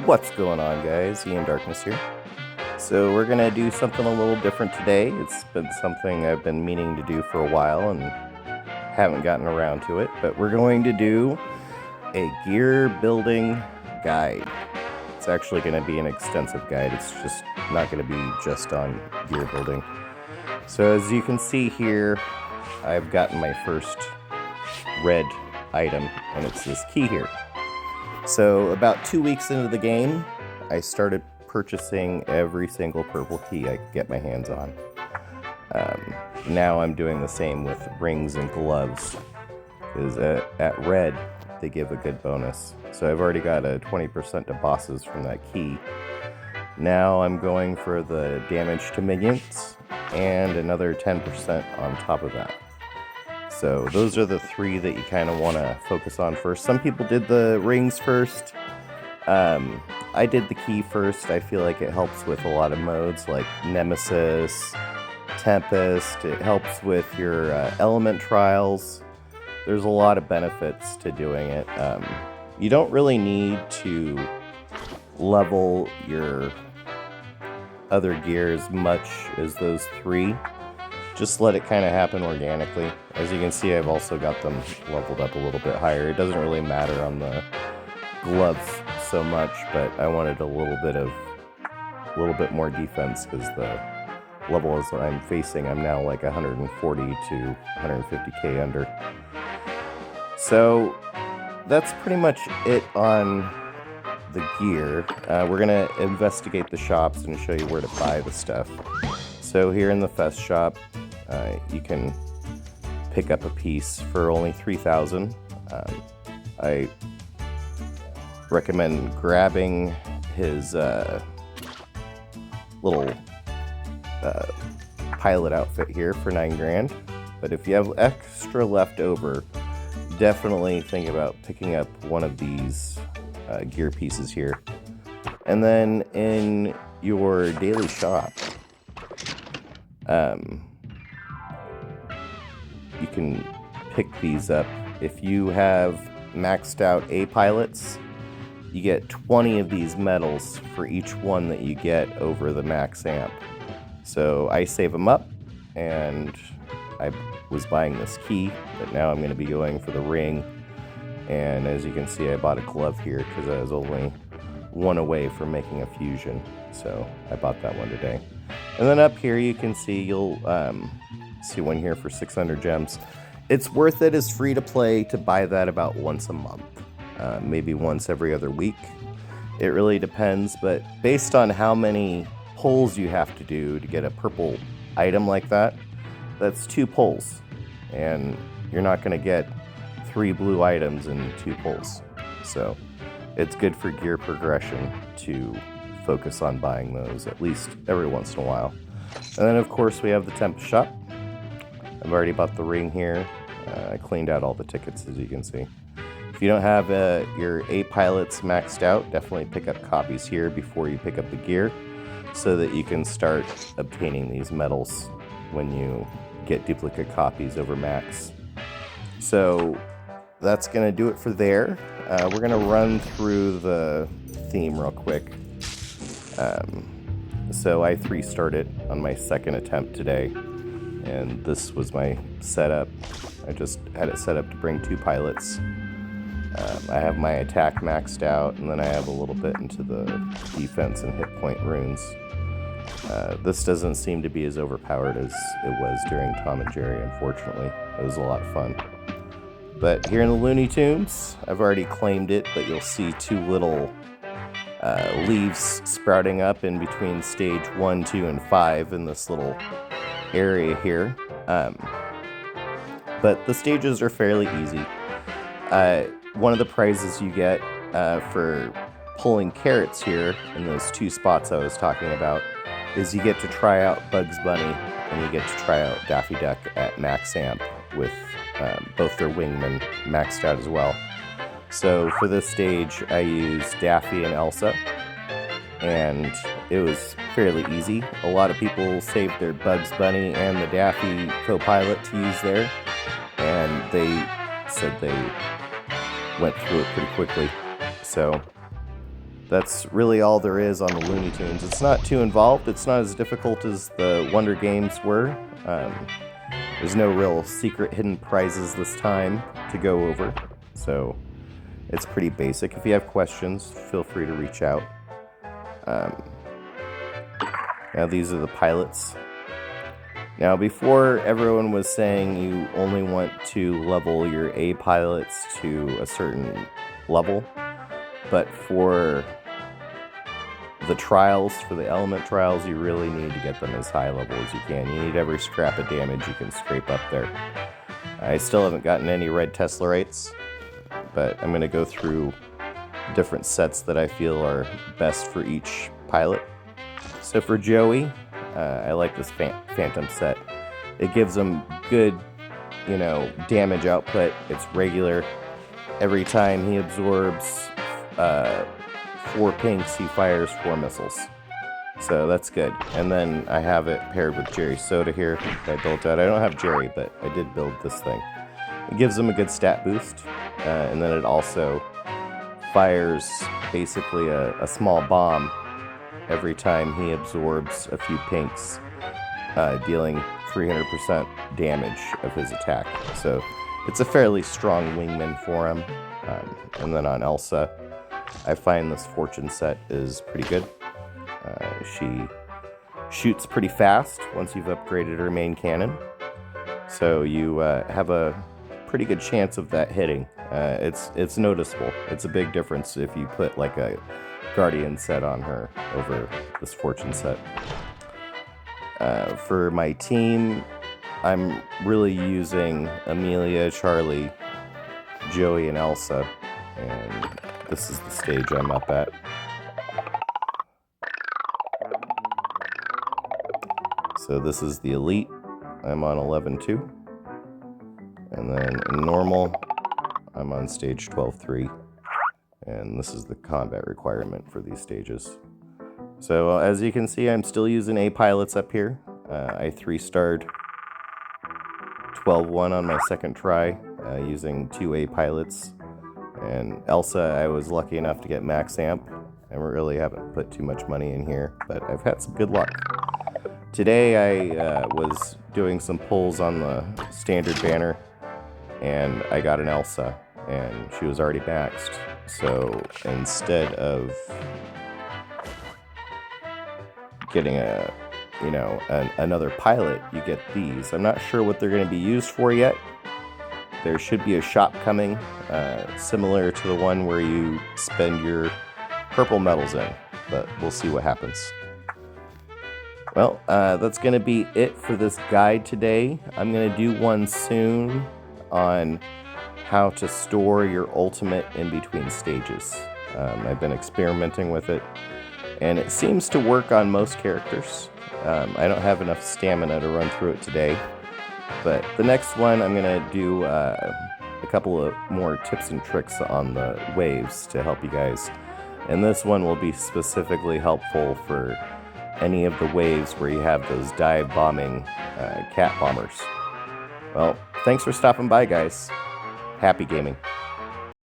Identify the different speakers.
Speaker 1: What's going on, guys? Ian Darkness here. So we're gonna do something a little different today. It's been something I've been meaning to do for a while and haven't gotten around to it, but we're going to do a gear building guide. It's actually going to be an extensive guide. It's just not going to be just on gear building. So as you can see here, I've gotten my first red item, and it's this key here. So about 2 weeks into the game, I started purchasing every single purple key I could get my hands on. Now I'm doing the same with rings and gloves, because at red, they give a good bonus. So I've already got a 20% to bosses from that key. Now I'm going for the damage to minions, and another 10% on top of that. So those are the three that you kind of want to focus on first. Some people did the rings first. I did the key first. I feel like it helps with a lot of modes like Nemesis, Tempest. It helps with your element trials. There's a lot of benefits to doing it. You don't really need to level your other gears much as those three. Just let it kind of happen organically. As you can see, I've also got them leveled up a little bit higher. It doesn't really matter on the gloves so much, but I wanted a little bit more defense because the levels that I'm facing, I'm now like 140 to 150k under. So that's pretty much it on the gear. We're gonna investigate the shops and show you where to buy the stuff. So here in the Fest shop, you can pick up a piece for only 3,000. I recommend grabbing his little pilot outfit here for 9 grand. But if you have extra left over, definitely think about picking up one of these gear pieces here. And then in your daily shop, you can pick these up. If you have maxed out A pilots, you get 20 of these medals for each one that you get over the max amp. So I save them up, and I was buying this key, but now I'm going to be going for the ring. And as you can see, I bought a glove here because I was only one away from making a fusion. So I bought that one today. And then up here you can see, you'll see one here for 600 gems. It's worth it as free to play to buy that about once a month. Maybe once every other week. It really depends, but based on how many pulls you have to do to get a purple item like that, that's 2 pulls. And you're not going to get 3 blue items in 2 pulls. So it's good for gear progression to focus on buying those at least every once in a while. And then of course we have the temp shop. I've already bought the ring here. I cleaned out all the tickets, as you can see. If you don't have your A pilots maxed out, definitely pick up copies here before you pick up the gear, so that you can start obtaining these medals when you get duplicate copies over max. So that's going to do it for there. We're going to run through the theme real quick. So I 3-starred it on my second attempt today, and this was my setup. I just had it set up to bring 2 pilots. I have my attack maxed out, and then I have a little bit into the defense and hit point runes. This doesn't seem to be as overpowered as it was during Tom and Jerry, unfortunately. It was a lot of fun. But here in the Looney Tunes, I've already claimed it, but you'll see 2 little leaves sprouting up in between stage 1, 2, and 5 in this little area here. But the stages are fairly easy. One of the prizes you get for pulling carrots here in those 2 spots I was talking about is you get to try out Bugs Bunny, and you get to try out Daffy Duck at max amp with both their wingmen maxed out as well. So for this stage, I used Daffy and Elsa, and it was fairly easy. A lot of people saved their Bugs Bunny and the Daffy co-pilot to use there, and they said they went through it pretty quickly. So that's really all there is on the Looney Tunes. It's not too involved. It's not as difficult as the Wonder games were. There's no real secret hidden prizes this time to go over, so it's pretty basic. If you have questions, feel free to reach out. Now these are the pilots. Now before, everyone was saying you only want to level your A pilots to a certain level, but for the trials, for the element trials, you really need to get them as high level as you can. You need every scrap of damage you can scrape up there. I still haven't gotten any red teslarites, but I'm going to go through different sets that I feel are best for each pilot. So for Joey, I like this Phantom set. It gives him good, damage output. It's regular. Every time he absorbs 4 pinks, he fires 4 missiles. So that's good. And then I have it paired with Jerry Soda here. I built out. I don't have Jerry, but I did build this thing. It gives him a good stat boost. And then it also fires basically a small bomb every time he absorbs a few pinks, dealing 300% damage of his attack. So it's a fairly strong wingman for him. And then on Elsa, I find this Fortune set is pretty good. She shoots pretty fast once you've upgraded her main cannon. So you have a pretty good chance of that hitting. It's noticeable. It's a big difference if you put like a Guardian set on her over this Fortune set. For my team, I'm really using Amelia, Charlie, Joey, and Elsa, and this is the stage I'm up at. So this is the Elite. I'm on 11-2. And then in Normal, I'm on stage 12-3. And this is the combat requirement for these stages. So as you can see, I'm still using A pilots up here. I 3-starred 12-1 on my second try using 2 A pilots. And Elsa, I was lucky enough to get max amp. I really haven't put too much money in here, but I've had some good luck. Today I was doing some pulls on the standard banner, and I got an Elsa, and she was already maxed. So instead of getting another pilot, you get these. I'm not sure what they're going to be used for yet. There should be a shop coming, similar to the one where you spend your purple medals in, but we'll see what happens. Well, that's going to be it for this guide today. I'm going to do one soon on how to store your ultimate in between stages. I've been experimenting with it, and it seems to work on most characters. I don't have enough stamina to run through it today, but the next one I'm going to do a couple of more tips and tricks on the waves to help you guys. And this one will be specifically helpful for any of the waves where you have those dive bombing cat bombers. Well, thanks for stopping by, guys. Happy gaming.